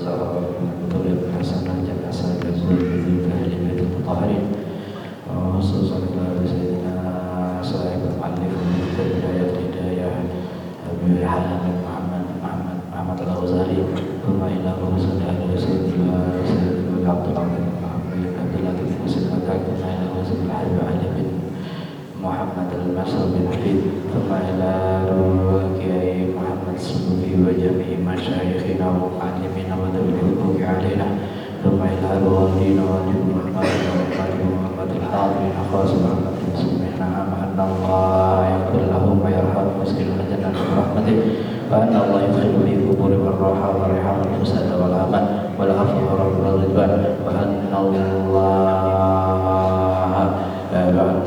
الزهراء بطول الحسن جل حسن الزهر بذل أهل البيت المطهرين وخصوصا إلى سيدنا صاحب المؤلف ومن بداية الهداية أبي حامد محمد الغزالي ثم إلى رسول الله سيدنا عبد العظيم عبد الله بن مسلم ثم إلى رسول الحبيب علي بن محمد المسر بن حفيظ ثم إلى كيai محمد السبكي وجميع مشايخنا ومعلمينا وذوي الحقوق علينا ثم إلى والدينا والدين محمد الحاضرين خاصة محمد المسلمين أن الله يغفر لهم ويرحم مسكين الجنة برحمته وأن الله يدخل في قبورهم الراحة والريحان والفساد والأمان والعفو والرضوان وأن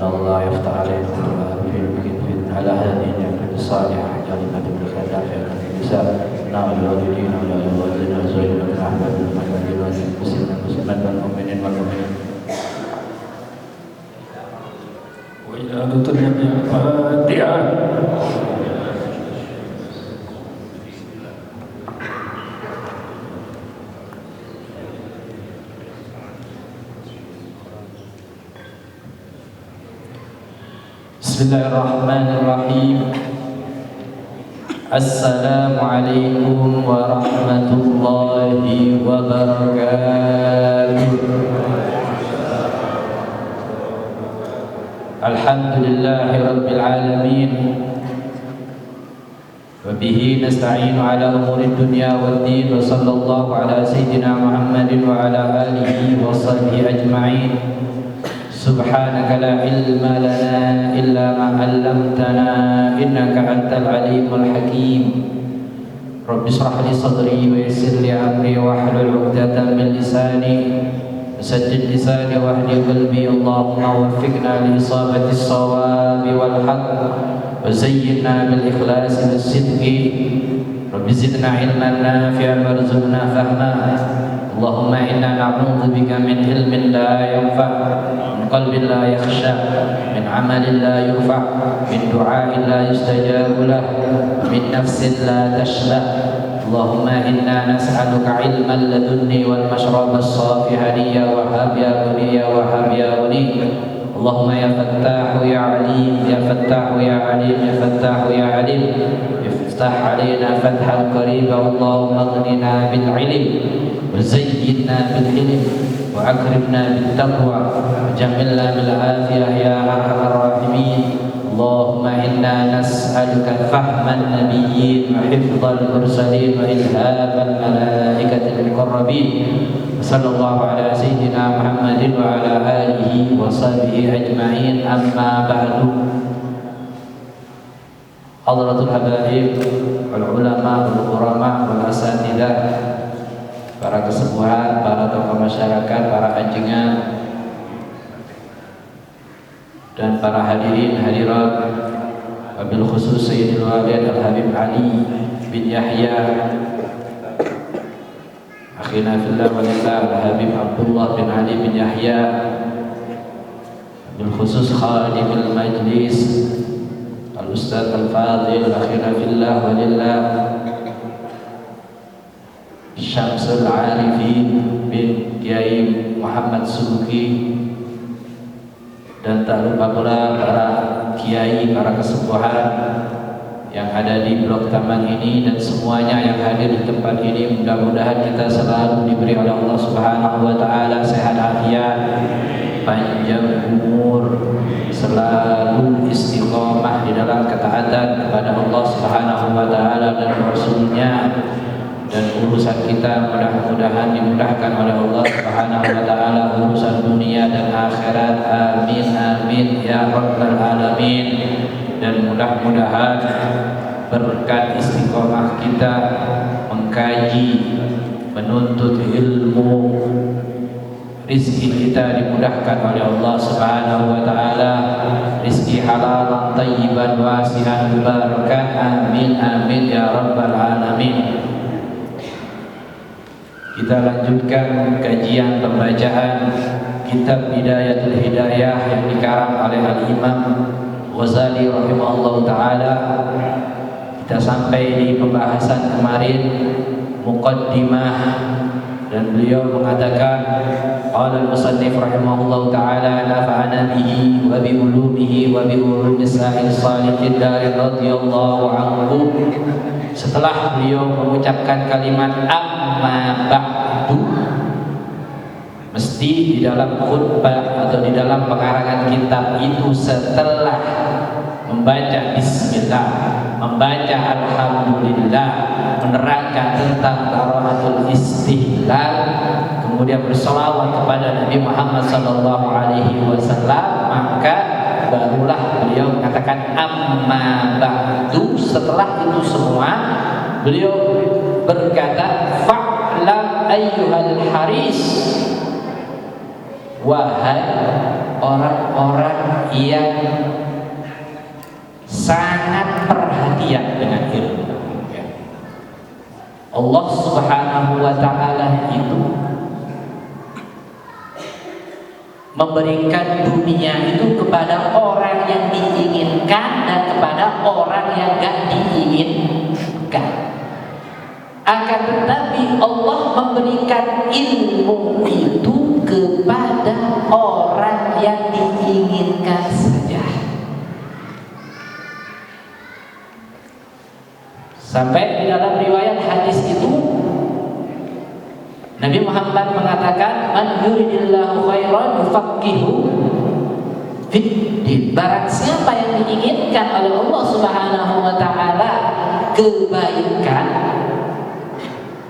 الله يفتح علينا على هذه النعمة الصالحة كلمة بالخير في النساء نعم الوالدين والوالدين والزوجين والأحباب والمحمدين والمسلمين والمسلمات والمؤمنين والمؤمنين وإلى نطلب الفاتحة. Bismillahirrahmanirrahim. Assalamualaikum warahmatullahi wabarakatuh. Alhamdulillahi rabbil alamin. Wa bihi nasta'inu ala umuri dunya waddin. Wa sallallahu ala sayyidina Muhammadin wa ala alihi wa sahbihi ajma'in. Subhanaka la ilma lana illa ma 'allamtana innaka antal alimul hakim. Rabbi shrah li sadri wa yassir li amri wa hlul 'uqdatam min lisani saddid lisani wa hdi qalbi. Allahumma waffiqna li isabati as-sawabi wal haqq wa zayyinna bil ikhlasi was sidqi. Rabbi zidna ilman nafi'an warzuqna fahma. Allahumma inna na'udzu bika min ilmin la yanfa', قلب لا يخشى، من عمل لا يرفع، من دعاء لا يستجاب له، من نفس لا تشبع. اللهم إنا نسألك علما لدني والمشرب الصافي هنيا وهب يا بني يا وهب يا بني. اللهم يا فتاح يا عليم يا فتاح يا عليم يا فتاح يا عليم افتح علينا فتحا قريبا. اللهم اغننا بالعلم وزينا بالعلم وأكرمنا بالتقوى وجملنا بالعافية يا أرحم الراحمين. اللهم إنا نسألك فهم النبيين وحفظ المرسلين وإلهام الملائكة المقربين. صلى الله على سيدنا محمد وعلى آله وصحبه أجمعين. أما بعد. Hadratul habaib wal ulama wal ulama wal asatidah, para kesepuhan, para tokoh masyarakat, para anjingan, dan para hadirin hadirat, wabil khusus Sayyidul Walid Al-Habib Ali bin Yahya, akhina fillah walillah Al-Habib Abdullah bin Ali bin Yahya, wabil khusus khadimul majlis Al-Ustaz Al-Fadhil, akhina fillah walillah Syamsul Arifin bin Kiai Muhammad Subuki, dan tak lupa pula para kiai, para kesepuhan yang ada di blok taman ini dan semuanya yang hadir di tempat ini. Mudah-mudahan kita selalu diberi oleh Allah Subhanahu wa taala sehat afiat, panjang umur, selalu istiqomah di dalam ketaatan kepada Allah Subhanahu wa taala dan Rasulnya, dan urusan kita mudah-mudahan dimudahkan oleh Allah Subhanahu wa taala, urusan dunia dan akhirat. Amin amin ya rabbal alamin. Dan mudah-mudahan berkat istiqomah kita mengkaji, menuntut ilmu, rizki kita dimudahkan oleh Allah Subhanahu wa taala, rizki halalan thayyiban wasi'an barakan. Amin amin ya rabbal alamin. Kita lanjutkan kajian pembacaan kitab Bidayatul Hidayah yang dikarang oleh Al-Imam Ghazali rahimahullah ta'ala. Kita sampai di pembahasan kemarin muqaddimah dan beliau mengatakan qala al-musannif rahimahullahu ta'ala nafa'ana bihi wa bi ulumihi wa bi ulumi sa'il salihin dari radhiyallahu anhu. Setelah beliau mengucapkan kalimat amma ba'du, mesti di dalam khutbah atau di dalam pengarangan kitab itu setelah membaca bismillah, membaca alhamdulillah, menerangkan tentang barakatul istihlal, kemudian berselawat kepada Nabi Muhammad sallallahu alaihi wasallam, maka barulah beliau mengatakan amma ba'du. Setelah itu semua beliau berkata fa'lam ayyuhal haris, wahai orang-orang yang sangat perhatian dengan ilmu. Allah Subhanahu wa ta'ala itu memberikan dunia itu kepada orang yang diinginkan dan kepada orang yang gak diinginkan. Akan tetapi Allah memberikan ilmu itu kepada orang yang diinginkan saja. Sampai di dalam riwayat hadis itu Nabi Muhammad mengatakan man yuridillahu khairan yufaqihu fiddin. Barang siapa yang diinginkan oleh Allah Subhanahu wa ta'ala kebaikan,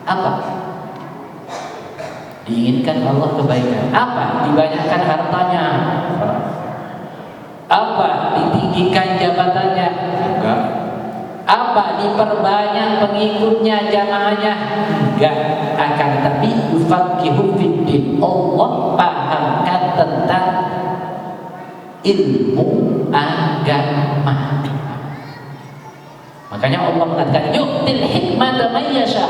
apa? Diinginkan Allah kebaikan. Apa? Dibanyakan hartanya. Apa? Ditinggikan jabatannya. Enggak. Apa? Diperbanyak pengikutnya, jamaahnya. Enggak. Akan tapi yufaqihu fiddin, Allah pahamkan tentang ilmu agama. Makanya Allah mengatakan yu'til hikmata man yasha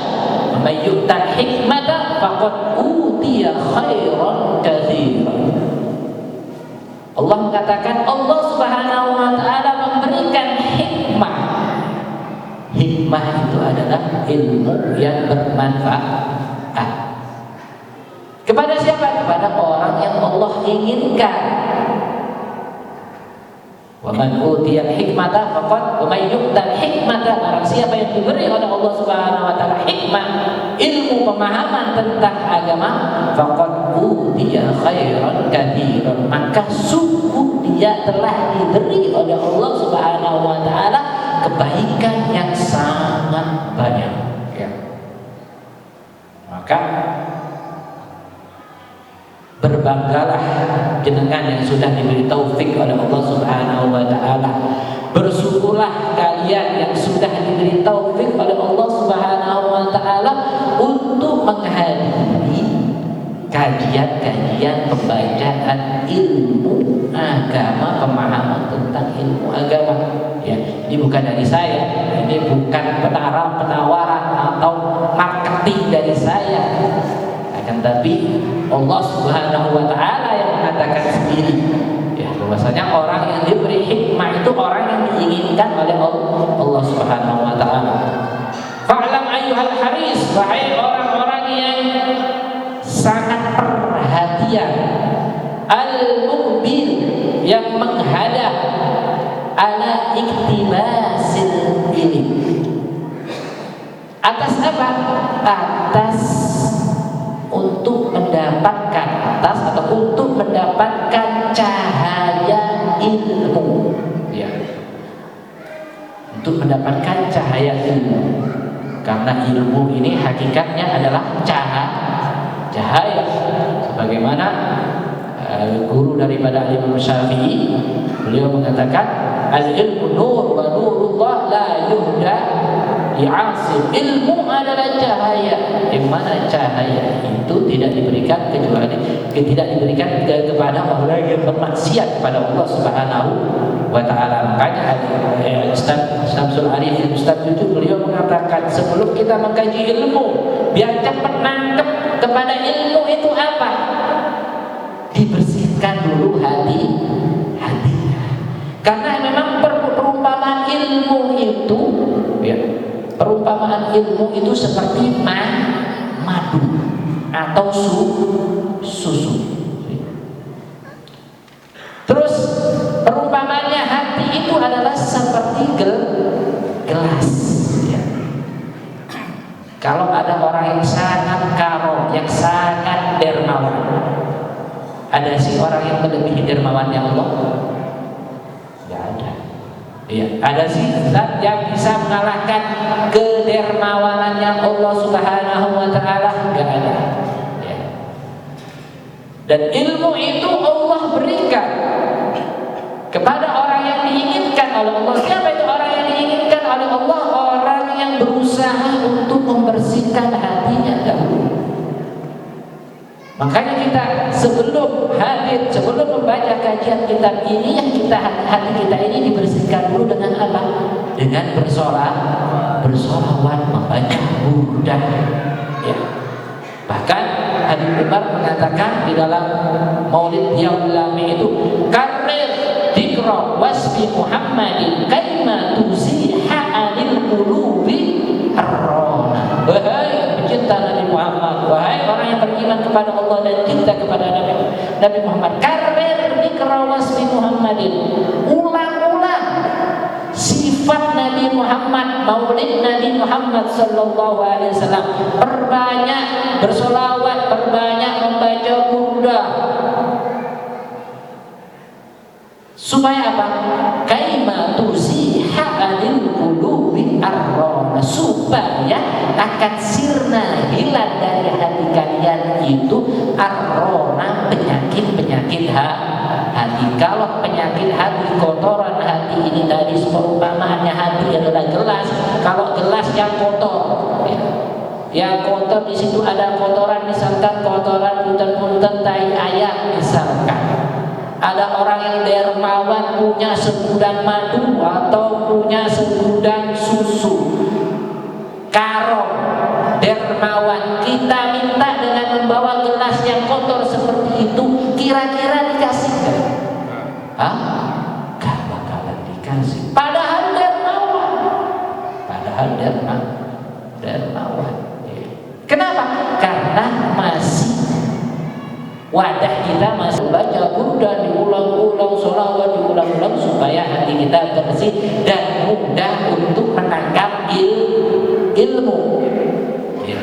wa may yu'tal hikmata faqad utiya khairan katsiran. Allah mengatakan Allah Subhanahu wa ta'ala memberikan hikmah. Hikmah itu adalah ilmu yang bermanfaat. Kepada siapa? Kepada orang yang Allah inginkan. Wa man utiyal hikmata faqad wa may yu'tal hikmata, barang siapa yang diberi oleh Allah Subhanahu wa ta'ala hikmah, ilmu pemahaman tentang agama, faqad utiya khairan katsiran, maka sungguh dia telah diberi oleh Allah Subhanahu wa ta'ala kebaikan yang sangat banyak. Ya. Maka berbanggalah jenengan yang sudah diberi taufik oleh Allah Subhanahu wa ta'ala. Bersyukurlah kalian yang sudah diberi taufik oleh Allah Subhanahu wa ta'ala untuk menghadiri kajian-kajian pembacaan ilmu agama, pemahaman tentang ilmu agama. Ya, ini bukan dari saya, ini bukan penawaran atau marketing dari saya. Akan tapi Allah Subhanahu wa ta'ala yang mengatakan sendiri, ya, bahwasanya orang yang diberi hikmah itu orang yang diinginkan oleh Allah Subhanahu wa ta'ala. Fa'lam ayyuhal haris, wahai orang-orang yang sangat perhatian, al-muqbil, yang menghadap, ala iktibasil ilmi. Atas apa? Atas untuk mendapatkan, atas atau untuk mendapatkan cahaya ilmu. Ya. Untuk mendapatkan cahaya ilmu. Karena ilmu ini hakikatnya adalah cahaya. Sebagaimana guru daripada Imam Syafi'i, beliau mengatakan al-ilmu nur wa nurullah la yuhda li'asim. Ilmu adalah cahaya, yang mana cahaya itu tidak diberikan kepada orang yang bermaksiat kepada Allah Subhanahu wa ta'ala. Makanya Ustaz Syamsul Arifin, Ustaz Cucu, beliau mengatakan sebelum kita mengkaji ilmu, biar cepat nangkep kepada ilmu itu apa, dibersihkan dulu hatinya. Karena memang perumpamaan ilmu itu, ya, perumpamaan ilmu itu seperti madu. atau susu. Terus perumpamannya hati itu adalah seperti gelas. Ya. Kalau ada orang yang sangat karom, yang sangat dermawan, ada sih orang yang melebihi dermawannya Allah? Tidak ada. Ya, ada sih zat yang bisa mengalahkan kedermawanannya Allah Subhanahu wa taala? Enggak ada. Ya. Dan ilmu itu Allah berikan kepada orang yang diinginkan oleh Allah. Siapa itu orang yang diinginkan oleh Allah? Orang yang berusaha untuk membersihkan hatinya dahulu. Makanya kita sebelum hadir, sebelum membaca kajian kitab ini, yang hati kita ini dibersihkan dulu dengan apa? Dengan bersolawat, membaca burdah. Ya. Bahkan Habib Umar mengatakan di dalam Maulid Yaumul Lami itu, karir dikra wasfi Muhammadin kaima tuziha anil qulubi arrona. Wahai pecinta Nabi Muhammad, wahai orang yang beriman kepada Allah dan cinta kepada Nabi Muhammad, karir dikra wasfi Muhammadin, ulang-ulang sifat Nabi Muhammad, maulid Nabi Muhammad sallallahu alaihi wasallam, perbanyak bersolawat, perbanyak membaca burdah. Supaya apa? Kaima tuziha anil qulubi arrona, supaya akan sirna hilang dari hati kalian itu arrona, penyakit hati. Kalau penyakit hati, kotoran hati ini dari perumpamaannya hati adalah gelas. Kalau gelas yang kotor, ya, yang kotor di situ ada kotoran, misalkan kotoran punten-punten tai ayam misalkan. Ada orang yang dermawan punya segudang madu atau punya segudang susu, karom, dermawan, kita minta dengan membawa gelas yang kotor seperti itu, kira-kira dikasih gak? Hah? Gak bakalan dikasih. Padahal dermawan. Kenapa? Karena masih wadah kita masih baca burdah diulang-ulang, sholawat diulang-ulang, supaya hati kita bersih dan mudah untuk menangkap ilmu. Ya.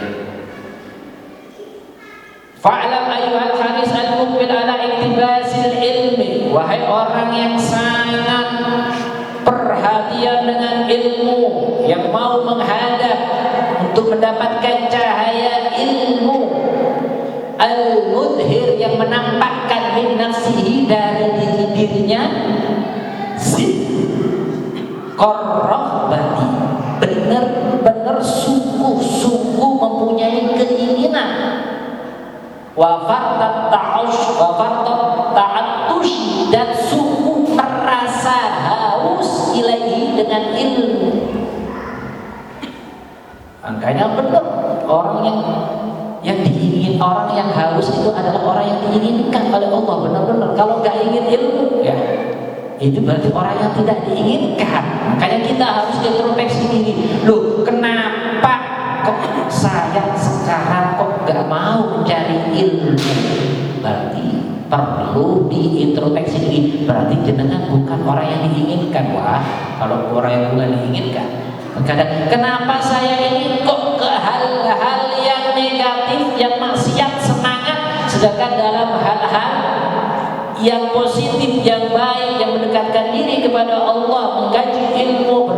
Fa'lam ayyuhal haris al-muqbil ala iktibasil ilmi, wahai orang yang sangat perhatian dengan ilmu, yang mau menghadap untuk mendapatkan cahaya ilmu, al-mudhir, yang menampakkan min nafsihi, dari dirinya, qarrahbati, benar-benar sungguh-sungguh mempunyai keinginan, wa fartat ta'atush, dan sungguh merasa haus ilaihi, dengan ilmu. Angkanya benar, orang yang diingin, orang yang haus itu adalah orang yang diinginkan oleh Allah, benar-benar. Kalau nggak ingin ilmu, ya itu berarti orang yang tidak diinginkan. Makanya kita harus introspeksi diri. Loh, kenapa kok saya sekarang kok nggak mau mencari ilmu? Berarti perlu diintrospeksi diri. Berarti jenengan bukan orang yang diinginkan. Wah, kalau orang yang bukan diinginkan, kadang kenapa saya ini kok ke hal-hal yang negatif, yang maksiat semangat, sedangkan dalam hal-hal yang positif, yang baik, yang mendekatkan diri kepada Allah, mengkaji ilmu,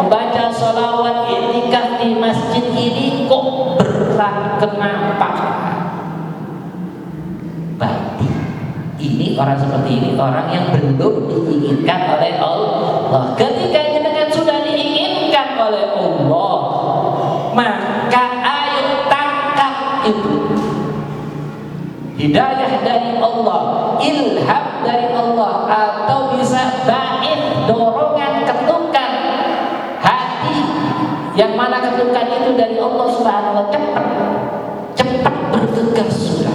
membaca sholawat, i'tikaf di masjid ini kok berat? Kenapa? Berarti ini orang seperti ini orang yang belum diinginkan oleh Allah. Ketika jenengan sudah diinginkan oleh Allah, maka ayo tangkap itu. Hidayah dari Allah, ilham dari Allah, atau bisa ba'id, dorongan, ketukan hati, yang mana ketukan itu dari Allah Subhanahu wa taala. Cepat bergegas sudah,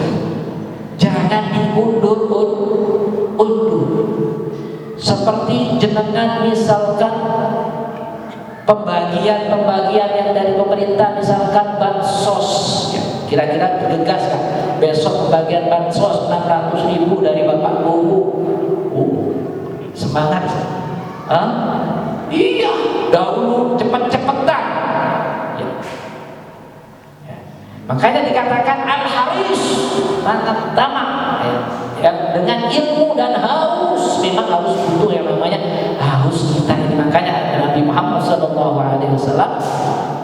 jangan diundur-undur. Seperti jenengan misalkan pembagian yang dari pemerintah, misalkan bansos, ya, Kira-kira bergegas kan? Besok pembagian bansos 600.000 dari Bapak Guru. Semangat. Iya, dahulu cepet-cepetan. Ya. Ya. Makanya dikatakan al-haris, sangat tamak. Ya. Dengan ilmu dan haus, memang harus butuh yang namanya haus kita ini. Makanya Nabi Muhammad SAW,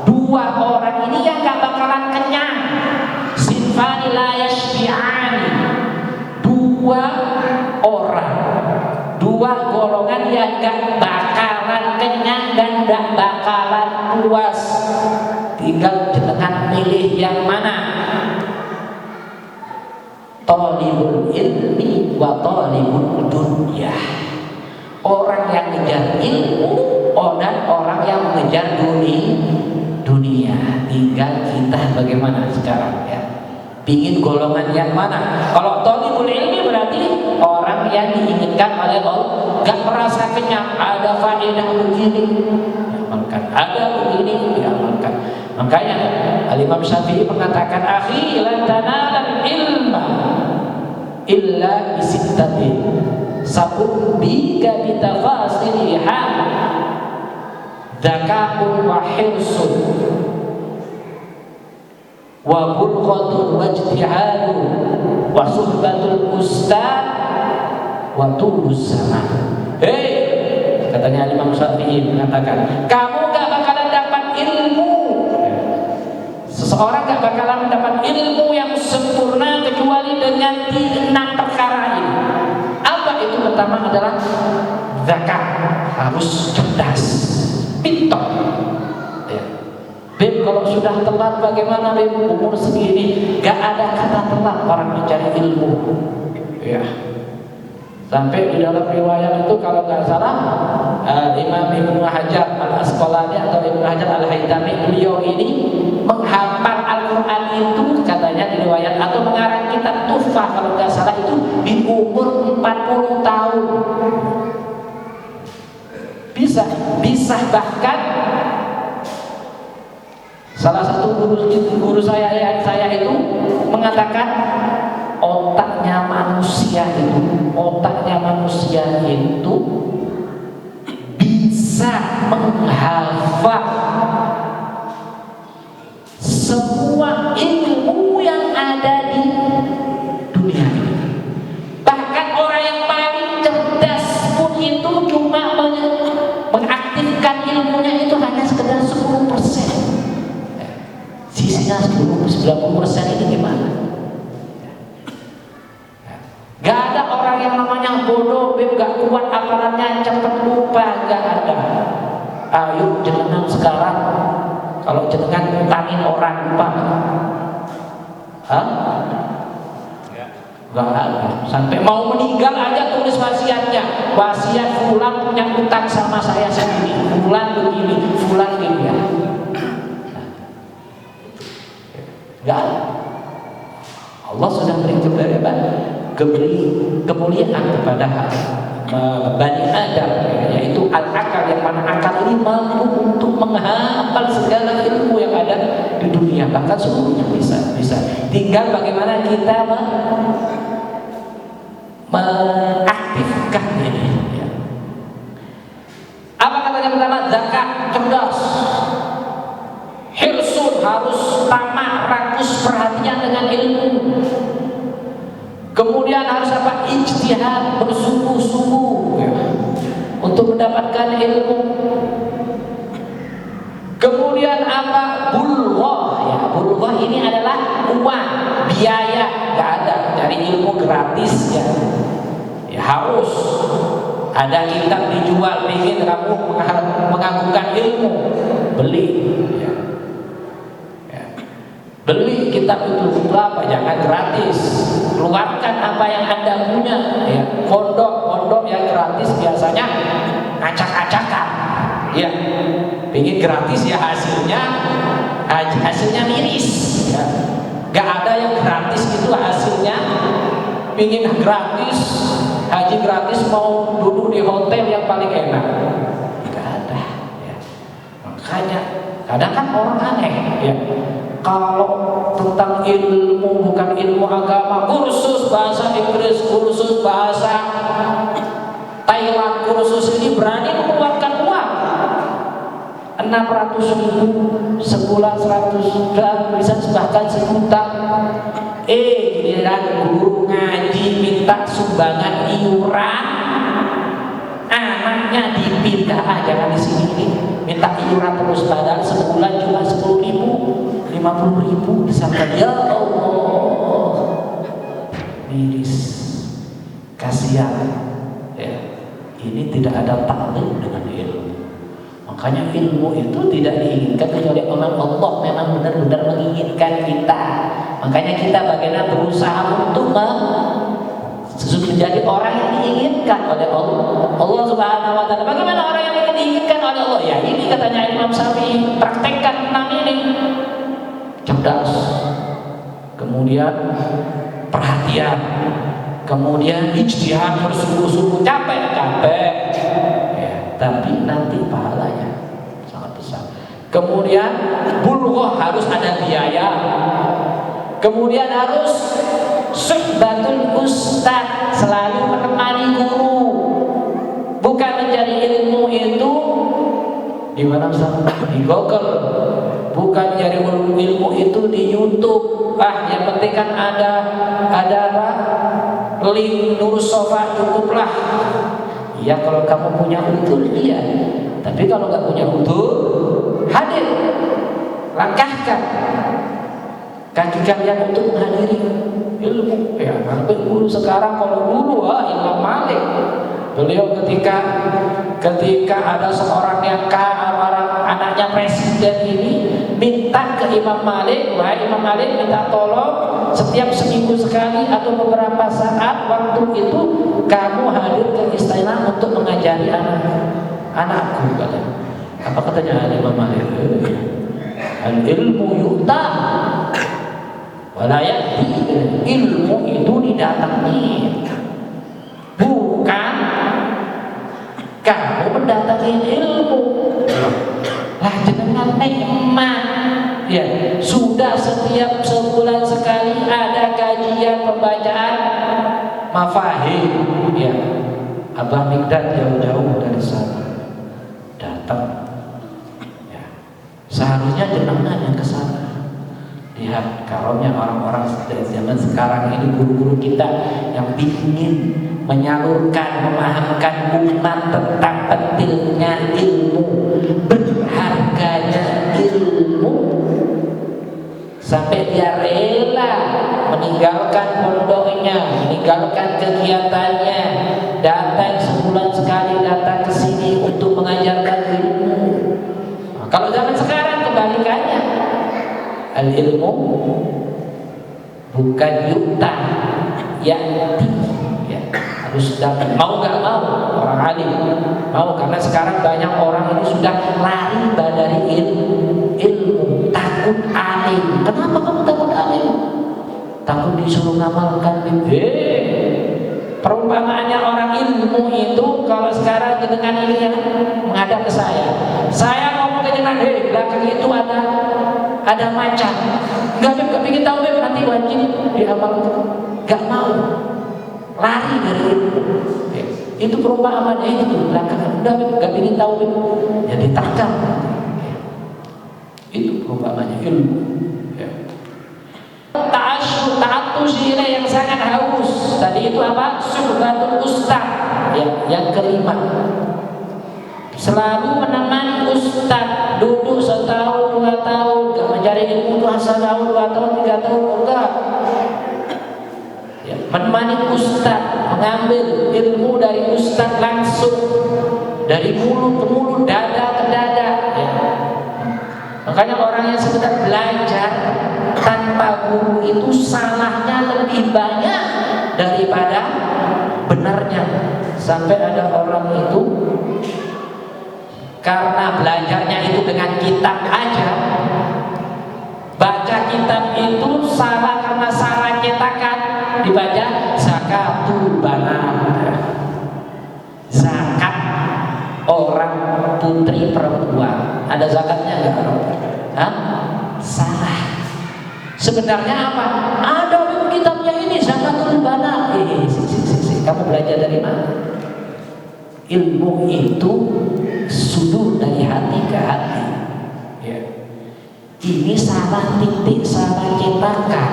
dua orang ini yang gak bakalan kenyang. Sinfani la yashbi'ani. Dua orang, dua golongan yang gak bakalan kenyang dan gak bakalan puas. Tinggal jenengan milih yang mana. Talibul ilmi wa talibul dunya. Orang yang mengejar ilmu dan orang yang mengejar dunia. Tinggal kita bagaimana sekarang ya. Pingin golongan yang mana? Kalau talibul ilmi berarti orang yang diinginkan oleh Allah, gak merasa kenyang, ada faedah begini diamalkan, ada begini diamalkan. Makanya Al-Imam Syafi'i mengatakan, akhi lan tanalal ilma illa bisittatin sabun bika bitafasiliha dzaka'un wa hirsun wa bulghatun wa ijtihadun wa suhbatul ustad wa tulus zaman. Hei, katanya Imam Syafi'i mengatakan, kamu gak bakalan dapat ilmu, seseorang gak bakalan mendapat ilmu yang sempurna kecuali dengan 6 perkara ini. Apa itu? Pertama adalah zakat, harus cerdas, pintar. Ya. Beb, kalau sudah telat bagaimana Beb? Umur segini gak ada kata telat orang mencari ilmu. Ya. Sampai di dalam riwayat itu kalau nggak salah Imam Ibnu Hajar Al-Asqalani atau Ibnu Hajar Al-Haytami, beliau ini menghafal Al-Quran itu katanya di riwayat, atau mengarang kitab Tuhfah kalau nggak salah itu di umur 40 tahun. Bisa bahkan salah satu guru saya itu mengatakan otaknya manusia itu bisa menghafal semua ilmu yang ada di dunia ini. Bahkan orang yang paling cerdas pun itu cuma mengaktifkan ilmunya itu hanya sekedar 10%. Sisinya 90% itu gimana? Gak ada orang yang namanya bodoh, gak kuat hafalannya, cepat lupa, gak ada. Ayo jenengan sekarang, kalau jenengan ngutangin orang lupa, gak ada. Sampai mau meninggal aja tulis wasiatnya, wasiat fulan punya utang sama saya sendiri, fulan begini, fulan begini ya. Gak ada. Allah sudah beri kemuliaan kepada Bani Adam, yaitu al-akal, yang mana akal ini mampu untuk menghafal segala ilmu yang ada di dunia, bahkan seluruhnya bisa. Tinggal bagaimana kita mengaktifkan ini. Apa katanya pertama? Zakat, cerdas. Hirsun, harus tamak, rakus, perhatian dengan ilmu. Kemudian harus apa? Ijtihad, bersungguh-sungguh untuk mendapatkan ilmu. Kemudian apa? Bulghah. Ya, bulghah ini adalah uang, biaya. Gak ada cari ilmu gratis ya. Ya harus ada kitab dijual, ingin kamu mengagungkan ilmu, beli. Ya. Beli kitab itu apa? Jangan gratis. Keluarkan apa yang Anda punya. Ya, pondok yang gratis biasanya acak-acakan. Ya, ingin gratis ya hasilnya miris. Ya. Gak ada yang gratis itu hasilnya. Ingin gratis, haji gratis mau duduk di hotel yang paling enak. Gak ada. Ya. Makanya kadang kan orang aneh ya, kalau tentang ilmu bukan ilmu agama, kursus bahasa Inggris, kursus bahasa Thailand, kursus ini berani mengeluarkan uang 600.000 sebulan, 100 juta, bisa bahkan sejuta. Giliran guru ngaji minta sumbangan iuran, anaknya dipindah aja kan di sini nih, minta iuran terus, padahal sebulan cuma 10.000, 50.000 disangka. Ya Allah, miris, kasihan ya. Ini tidak ada taklim dengan ilmu. Makanya ilmu itu tidak diinginkan kecuali oleh Allah memang benar-benar menginginkan kita. Makanya kita bagaimana berusaha untuk menjadi orang yang diinginkan oleh Allah Subhanahu wa taala. Bagaimana orang yang diinginkan oleh Allah? Ya ini katanya Imam Syafi'i, praktekkan 6 ini. Cerdas, kemudian perhatian, kemudian ijtihad, bersungguh-sungguh, capek ya, tapi nanti pahalanya sangat besar. Kemudian bulughah, harus ada biaya. Kemudian harus suhbatul ustaz, selalu menemani guru. Bukan mencari ilmu itu di mana Ustaz? Di Google. Bukan mencari ilmu itu di YouTube. Yang penting kan ada apa? Link Nurus Sofa cukuplah. Ya kalau kamu punya udur iya. Tapi kalau nggak punya udur, hadir, langkahkan kaki kalian untuk menghadiri ilmu. Ya, sampai guru sekarang, kalau dulu Imam Malik, beliau ketika ada seorang yang anaknya presiden ini minta ke Imam Malik, wahai Imam Malik, minta tolong setiap seminggu sekali atau beberapa saat waktu itu kamu hadir ke istana untuk mengajari anakku. Apa katanya Imam Malik? Al ilmu yu'ta wala ya'ti. Ilmu itu didatangi, bukan kamu mendatangi ilmu. Lah jenengan nikmat ya, sudah setiap sebulan sekali ada kajian pembacaan mafahim ya. Abah Mikdad jauh-jauh dari sana datang ya. Seharusnya jenengan yang ke sana. Lihat karunia orang-orang zaman sekarang ini, guru-guru kita yang ingin menyalurkan, memahamkan umat tentang pentingnya ilmu, berharganya ilmu, sampai dia rela meninggalkan pondoknya, meninggalkan kegiatannya, datang sebulan sekali datang ke sini untuk mengajarkan ilmu. Nah, kalau zaman sekarang kebalikannya, al ilmu bukan yuta ya'ti ya, harus datang, mau gak mau orang alim mau, karena sekarang banyak orang ini sudah lari dari ilmu, takut alim. Kenapa kamu takut alim? Takut disuruh ngamalkan. Perumpamaannya orang ilmu itu, kalau sekarang dengan ini yang menghadap ke saya ngomong ke jenengan, belakang itu ada macan, nggak bikin tahu nanti wajib diamalkan, nggak mau, lari dari ilmu. Itu perumpamaannya itu, belakang udah nggak bikin tahu ya ditakam. Itu perumpamaannya ilmu ya. Ta'atus ilai, yang sangat haus. Tadi itu apa? Suhbatul ustaz ya. Yang kelima, selalu menemani ustaz, duduk setahun 2 tahun, gak mencari ilmu itu setahun 2 tahun 3 tahun enggak ya. Menemani ustaz, mengambil ilmu dari ustaz langsung, dari mulut ke mulut, dada ke dada ya. Makanya orang yang sekedar belajar tanpa guru itu salahnya lebih banyak daripada benarnya. Sampai ada orang itu karena belajarnya itu dengan kitab aja, baca kitab itu salah karena salah cetakan, dibaca zakatul banat, zakat orang putri perempuan. Ada zakatnya nggak? Hah? Salah. Sebenarnya apa? Ada di kitabnya ini zakatul banat. Kamu belajar dari mana? Ilmu itu sudur dari hati ke hati. Ya. Ini salah titik, salah cetakan.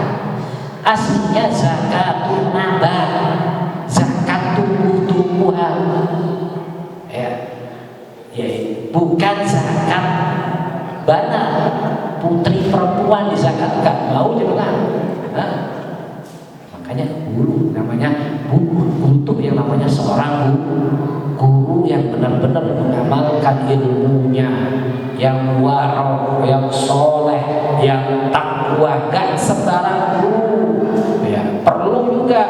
Aslinya zakatul nabat, zakat tumbuh-tumbuhan. Ya. Ya, bukan zakat banat. Putri perempuan dizakatkan, mau jangan. Makanya guru namanya butuh yang namanya seorang guru yang benar-benar mengamalkan ilmunya, yang warok, yang soleh, yang takwa, gak sembarang guru. Ya, perlu juga.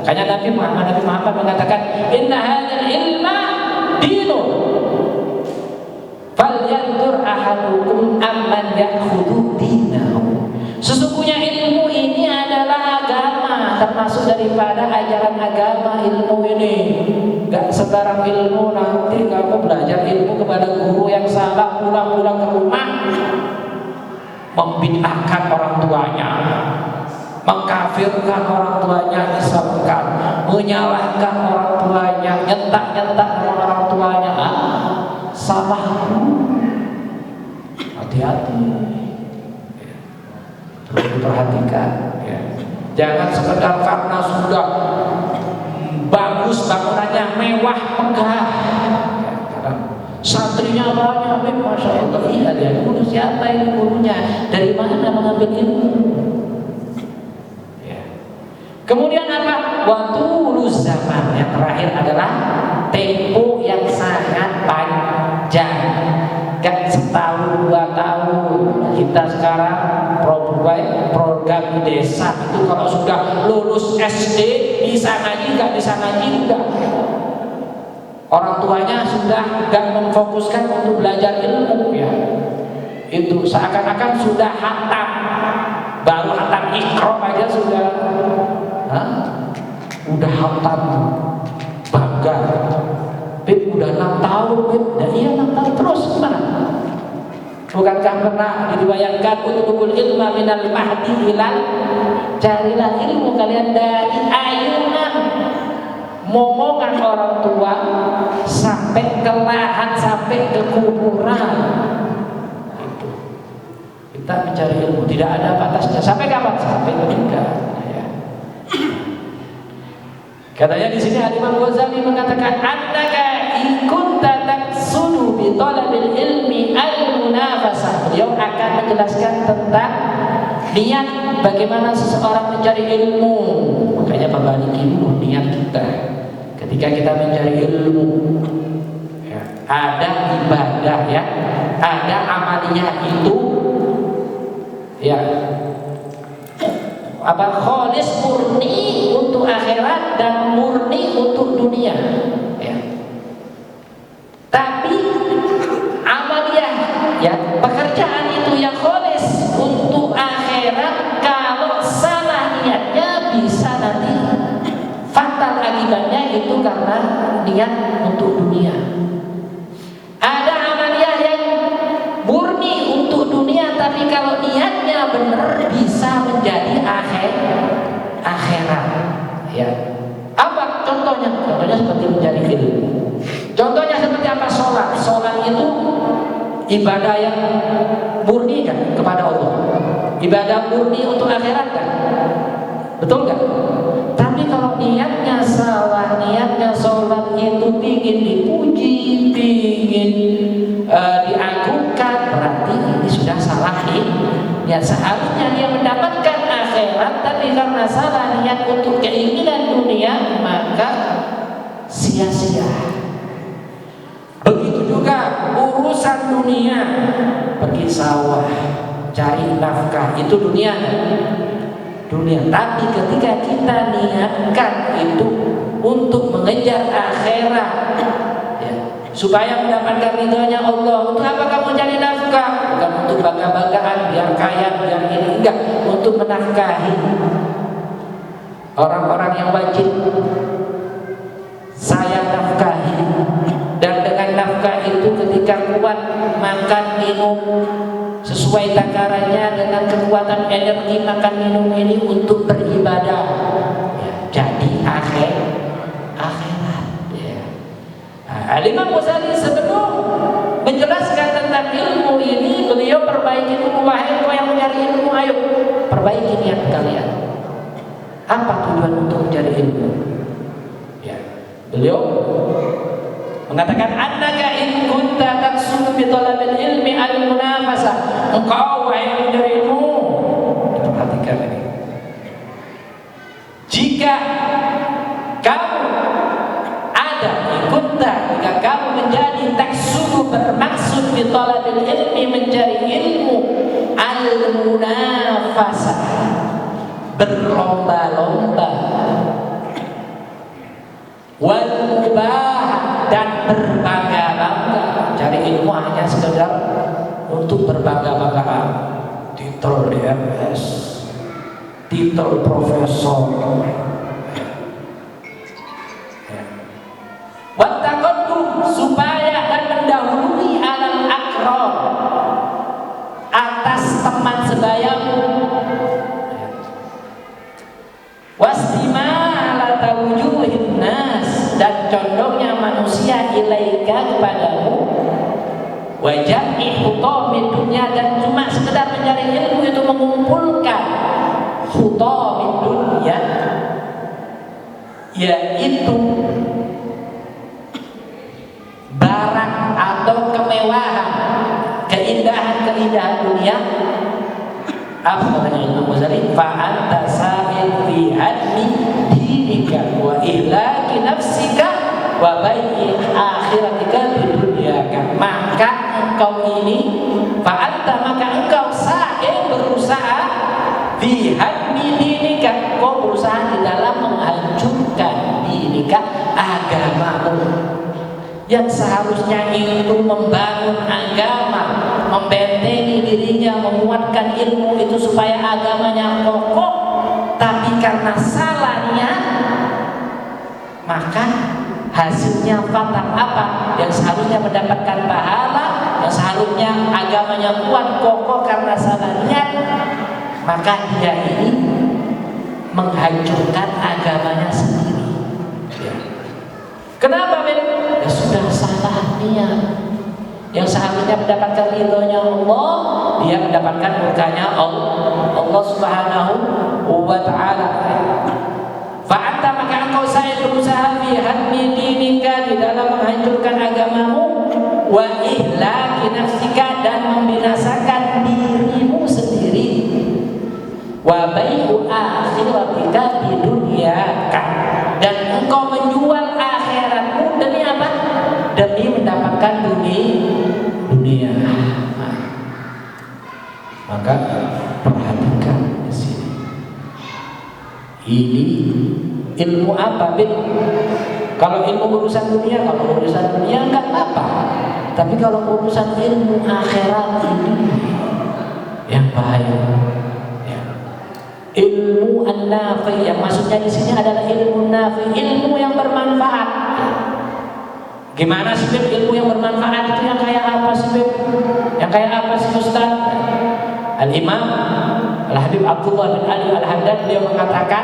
Makanya Nabi Muhammad mengatakan, Inna hadzal ilma dinun. Falyanzur ahadukum amman ya'khudhu dinahu. Sesungguhnya ilmu ini adalah agama, termasuk daripada ajaran agama ilmu ini. Gak sembarang ilmu, nanti kamu belajar ilmu kepada guru yang salah, pulang-pulang ke rumah membid'ahkan orang tuanya, mengkafirkan orang tuanya, disebutkan, menyalahkan orang tuanya, nyentak-nyentak orang tuanya. Salah. Hati-hati. Perlu diperhatikan. Ya. Jangan sekedar karena sudah bagus bangunannya, mewah, megah. Ya, santrinya banyak, masya Allah. Iya, dia guru siapa ini gurunya? Dari mana mengambil ilmu? Ya. Kemudian apa? Waktu lulus zaman yang terakhir adalah tempo yang sangat panjang. Gak setahun 2 tahun. Kita sekarang program di desa itu kalau sudah lulus SD bisa ngaji, gak bisa ngaji enggak. Orang tuanya sudah gak memfokuskan untuk belajar ilmu ya. Itu seakan-akan sudah hatam, baru hatam Iqra aja sudah. Udah hatam, bangga. Bib udah 6 tahun, Bib. Nah, iya 6 tahun terus gimana? Bukankah pernah dibayangkan utlubul ilma minal mahdi ilal, carilah ilmu kalian dari ayunan momongan orang tua sampai ke lahan, sampai ke kuburan. Itu. Kita mencari ilmu tidak ada batasnya. Sampai kapan? Sampai meninggal. Ya. Katanya di sini Imam Ghazali mengatakan, annaka in kunta taqsudu bi talabil ilmi al-munafasah. Beliau akan menjelaskan tentang niat bagaimana seseorang mencari ilmu. Makanya perbaiki dulu niat kita. Ketika kita mencari ilmu, ya, ada ibadah ya, ada amaliyah itu ya khalis murni untuk akhirat dan murni untuk dunia ya. Tapi amaliyah ya, pekerjaan itu yang khalis untuk akhirat, kalau salah niatnya bisa nanti fatal akibatnya itu karena niat untuk dunia. Ada amaliyah yang murni untuk dunia, tapi kalau niatnya benar bisa menjadi akhirat. Ya. Apa contohnya? Contohnya seperti mencari ilmu. Contohnya seperti apa? Sholat. Sholat itu ibadah yang murni kan kepada Allah. Ibadah murni untuk akhirat kan? Betul kan? Tapi kalau niatnya salah, niatnya sholat itu ingin dipuji, ingin diagungkan, berarti ini sudah salah nih. Ya, seharusnya dia mendapatkan akhirat, tapi karena salah niat untuk keinginan dunia, maka sia-sia. Begitu juga urusan dunia, pergi sawah, cari nafkah, itu dunia. Tapi ketika kita niatkan itu untuk mengejar akhirat ya, supaya mendapatkan ridhonya Allah, untuk apa kamu cari nafkah? Bukan untuk bangga-banggaan, biar kaya, biar ini, enggak, untuk menafkahi orang-orang yang wajib saya nafkahi. Dan dengan nafkah itu ketika kuat makan minum sesuai takarannya dengan kekuatan energi makan minum ini untuk beribadah. Ya, jadi akhirat. Ya. Imam Ghazali sebelum menjelaskan tentang ilmu ini, beliau perbaiki dulu. Wahai kau yang mencari ilmu, ayo perbaiki niat kalian. Apa tujuan untuk mencari ilmu? Ya, beliau mengatakan annaka in kunta taqsudu bi talabil ilmi al-munafasah. Engkau wahai pencari ilmu, perhatikan ini. Jika kamu ada jika kamu menjadi taqsudu bermaksud bi talabil ilmi mencari ilmu al-munafasah, berlomba-lomba, wal mubah, dan berbangga-bangga. Cari ilmu hanya sekedar untuk berbangga-banggaan, titel DMS, titel profesor, wattaqaddum, supaya dan mendahului alal akram, atas teman sebayamu, wastimala tawujuhin nas, dan condongnya manusia ilaika kepadamu, wajah hutamid dunia, dan cuma sekedar mencari ilmu itu mengumpulkan hutamid dunia, yaitu barang atau kemewahan, keindahan dunia. Apa katanya Imam Ghazali? Fa anta sa'id fi hadmi dinika wa ihlaki nafsika wa bai'i akhiratika bidunyaka. Maka engkau ini maka engkau sa'id berusaha fi hadmi dinika, kau berusaha di dalam menghancurkan dinika, agamamu, yang seharusnya itu membangun agama, membentengi dirinya, menguatkan ilmu itu supaya agamanya kokoh, tapi karena salah niat, maka hasilnya fatal. Apa yang seharusnya mendapatkan pahala, yang seharusnya agamanya kuat kokoh, karena salah niat, maka dia ini menghancurkan agamanya sendiri. Kenapa, Ben? Ya sudah salah niat. Yang seharusnya mendapatkan ridhonya Allah, dia mendapatkan murkanya Allah Subhanahu wa ta'ala. Fa'anta, maka engkau saya berusaha fi hadmi dinika, di dalam menghancurkan agamamu, wa ihlaki nafsika, dan membinasakan dirimu sendiri, wa bai'u akhiratika di dunyaka, dan engkau menjual akhiratmu demi apa? Demi mendapatkan dunia. Maka perhatikan di sini. Ini ilmu apa, Bin? Kalau ilmu urusan dunia, enggak apa-apa. Tapi kalau urusan ilmu akhirat ini yang bahaya. Ilmu an-nafi, yang maksudnya di sini adalah ilmu nafi, ilmu yang bermanfaat. Gimana sih, Beb? Ilmu yang bermanfaat itu yang kayak apa sih, Beb? Yang kayak apa sih, Ustaz? Al-Imam Al-Habib Abdullah bin Ali Al-Haddad, beliau mengatakan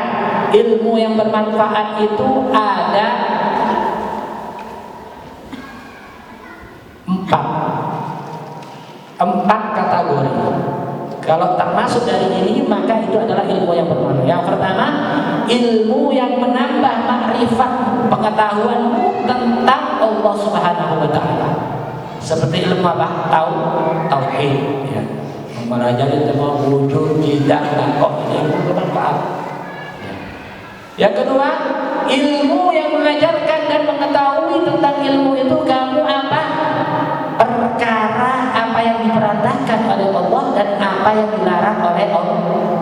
ilmu yang bermanfaat itu ada empat kategori. Kalau termasuk dari ini, maka itu adalah ilmu yang bermanfaat. Yang pertama, ilmu yang menambah makrifat, pengetahuanmu tentang Allah Subhanahu wa ta'ala. Seperti ilmu apa? Tauhid, ya. Mempelajari tentang wujud, tidak, kok ini ilmu bermanfaat. Ya. Yang kedua, ilmu yang mengajarkan dan mengetahui tentang ilmu itu kamu apa? Perkara apa yang diperintahkan oleh Allah dan apa yang dilarang oleh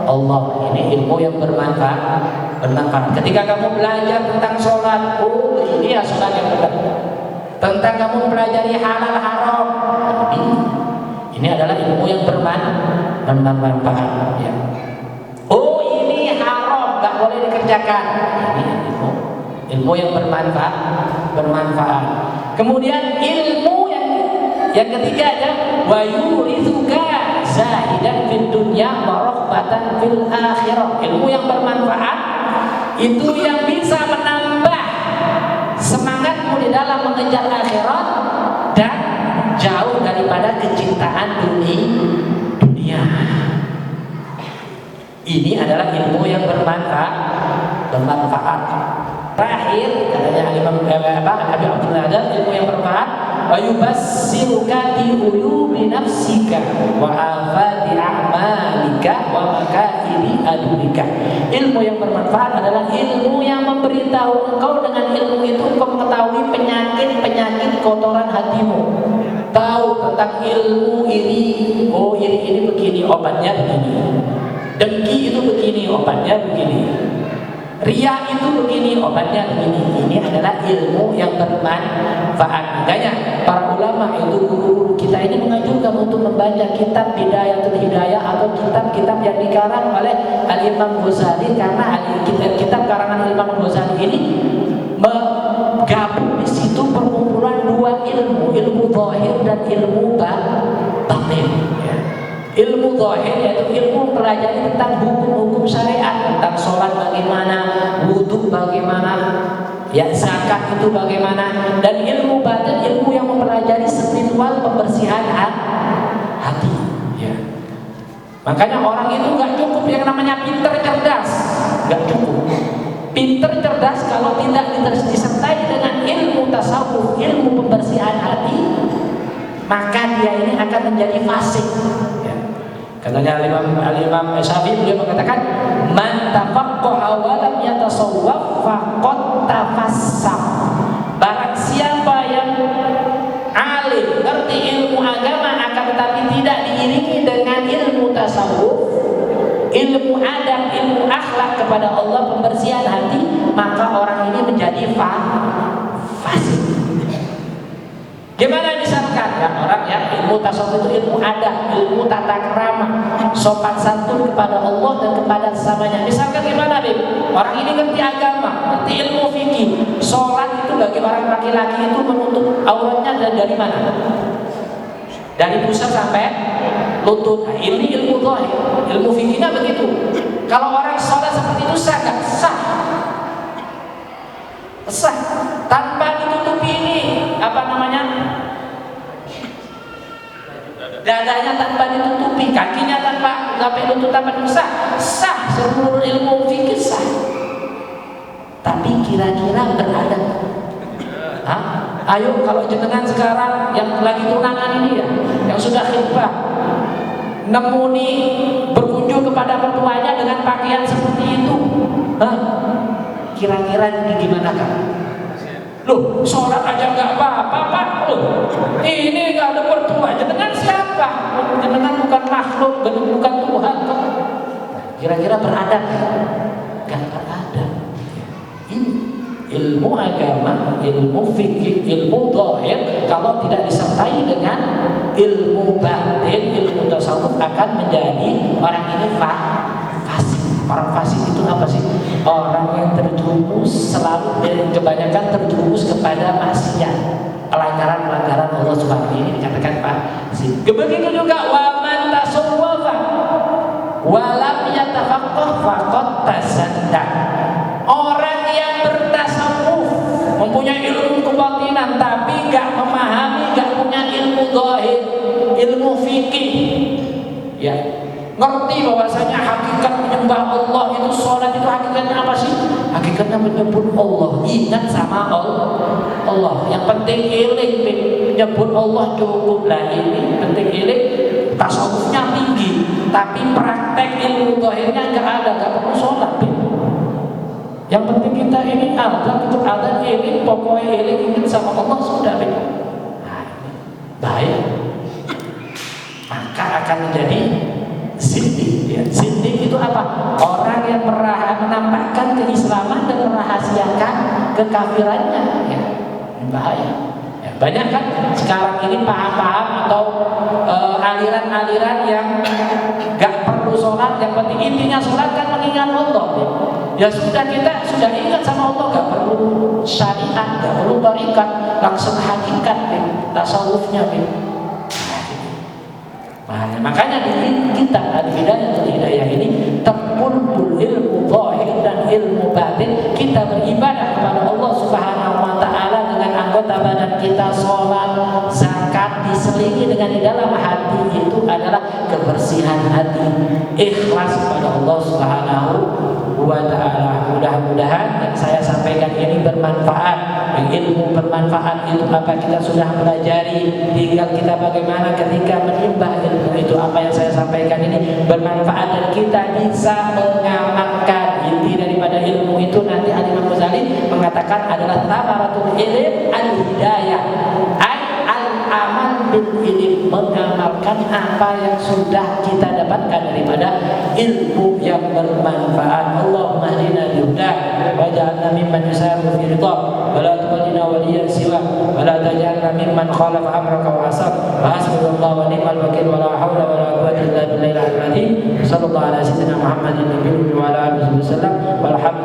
Allah. Ini ilmu yang bermanfaat. Ketika kamu belajar tentang sholat, oh ini ya sholat yang benar. Tentang kamu pelajari halal haram, ini adalah ilmu yang bermanfaat. Ya. Oh ini haram, nggak boleh dikerjakan. Ini ilmu yang bermanfaat. Kemudian ilmu Yang ketiga ada wa yurithuka zahidan fid dunya wa raghbatan fil akhirah. Ilmu yang bermanfaat itu yang bisa menambah semangatmu di dalam mengejar akhirat dan jauh daripada kecintaan dunia. Ini adalah ilmu yang bermanfaat. Terakhir katanya Imam Abi Abdullah, ilmu yang bermanfaat wa yubassiruka bi uyubi nafsika wa afati a'malika wa makaidi adulika. Ilmu yang bermanfaat adalah ilmu yang memberitahu engkau, dengan ilmu itu engkau mengetahui penyakit kotoran hatimu. Tahu tentang ilmu iri, oh iri ini begini, obatnya begini. Dengki itu begini, obatnya begini. Ria itu begini, obatnya begini. Ini adalah ilmu yang bermanfaat. Makanya para ulama itu, guru-guru kita ini menganjurkan untuk membaca kitab Bidayatul Hidayah atau kitab-kitab yang dikarang oleh Al-Imam Ghazali, karena kitab karangan Imam Ghazali ini menggabung di situ perkumpulan dua ilmu zahir dan ilmu batin. Ilmu zahir yaitu ilmu mempelajari tentang hukum-hukum syariat, tentang sholat bagaimana, wudhu bagaimana, ya zakat itu bagaimana, dan ilmu batin ilmu yang mempelajari spiritual, pembersihan hati. Ya. Makanya orang itu nggak cukup yang namanya pinter cerdas, nggak cukup. Pinter cerdas kalau tidak disertai dengan ilmu tasawuf, ilmu pembersihan hati, maka dia ini akan menjadi fasik. Katanya Al-Imam Syafi'i, beliau mengatakan man tafaqqaha wa lam yatasawwaf faqad tafassaq. Barang siapa yang alim, ngerti ilmu agama akan tetapi tidak diiringi dengan ilmu tasawuf, ilmu adab, ilmu akhlak kepada Allah, pembersihan hati, maka orang ini menjadi fasik. Gimana misalkan ya orang ya ilmu tasawuf itu ilmu adab, ilmu tata krama, sopan santun kepada Allah dan kepada sesamanya. Misalkan gimana, Bib? Orang ini ngerti agama, ngerti ilmu fikih. Sholat itu bagi orang laki-laki itu menutup auratnya dari mana? Dari pusat sampai lutut. Nah, ini ilmu zahir. Ilmu fikihnya begitu. Kalau orang sholat seperti itu sah nggak? Sah. Tanpa ditutupi ini apa namanya? Dadanya tanpa ditutupi, kakinya tanpa sampai lutut tanpa sah. Seluruh ilmu fikih sah. Tapi kira-kira beradab. Ayo kalau jenengan sekarang yang lagi tunangan ini ya, yang sudah khilbah, nemu nih berkunjung kepada mertuanya dengan pakaian seperti itu, kira-kira ini gimana kan? Loh, sholat aja nggak apa-apa, Pak. Loh, ini nggak ada mertua. Jenengan siapa? Jenengan bukan makhluk, bukan Tuhan. Kira-kira beradab? Nggak beradab. Ini ilmu agama, ilmu fikih, ilmu zahir kalau tidak disertai dengan ilmu batin, ilmu tasawuf akan menjadi orang ini fasik. Orang fasik itu apa sih? Orang yang terjerumus selalu, kebanyakan terjerumus kepada maksiat, pelanggaran Allah Subhanahu ini dikatakan fasik. Begitu juga wa man tasawwafa wa lam yatafaqqah faqad tasadda. Orang yang bertasawuf, mempunyai ilmu kebatinan tapi enggak memahami, enggak punya ilmu zahir, ilmu fikih, ya, ngerti bahwasanya hakikat menyembah Allah itu, sholat itu hakikatnya apa sih? Hakikatnya menyebut Allah, ingat sama Allah. Yang penting iling, menyebut Allah cukup lah. Ini penting iling, tasawufnya tinggi, tapi praktek ilmu zahirnya nggak ada, nggak perlu sholat. Yang penting kita ini ada, itu ada ini, pokoknya iling ingat sama Allah sudah. Nah, baik, maka akan menjadi zindik. Ya. Zindik itu apa? Orang yang menampakkan keislaman dan merahasiakan kekafirannya. Ya. Bahaya. Ya. Banyak kan sekarang ini paham-paham atau aliran-aliran yang gak perlu sholat, yang penting intinya sholat kan mengingat Allah. Ya sudah, kita sudah ingat sama Allah, gak perlu syariat, gak perlu tarikat, langsung hakikat tasawufnya. Makanya di kitab Al-Hidayatul Hidayah ini terkumpul ilmu zahir dan ilmu batin. Kita beribadah kepada Allah Subhanahu wa taala dengan anggota badan kita, sholat, zakat, diselingi dengan di dalam hati itu adalah kebersihan hati, ikhlas kepada Allah Subhanahu wa taala. Mudah-mudahan yang saya sampaikan ini bermanfaat. Ilmu bermanfaat itu apa kita sudah pelajari, tinggal kita bagaimana ketika menimba ilmu itu. Apa yang saya sampaikan ini bermanfaat dan kita bisa mengamalkan. Inti daripada ilmu itu nanti Imam Ghazali mengatakan adalah thamaratul ilm al-hidayah, al-amal bil ilm, mengamalkan apa yang sudah kita dapatkan daripada ilmu yang bermanfaat. Allahumma hdina bihudak waj'alna mimman yusaru fi ridha wa la tuqallina waliyan siwa wa la taj'alna mimman khalafa amraka wa asab wa hasbunallahu wa ni'mal wakil wa la hawla wa la quwwata illa billahi al-azim. Sallallahu ala sayyidina Muhammadin wa ala alihi wasallam. Walhamdulillah.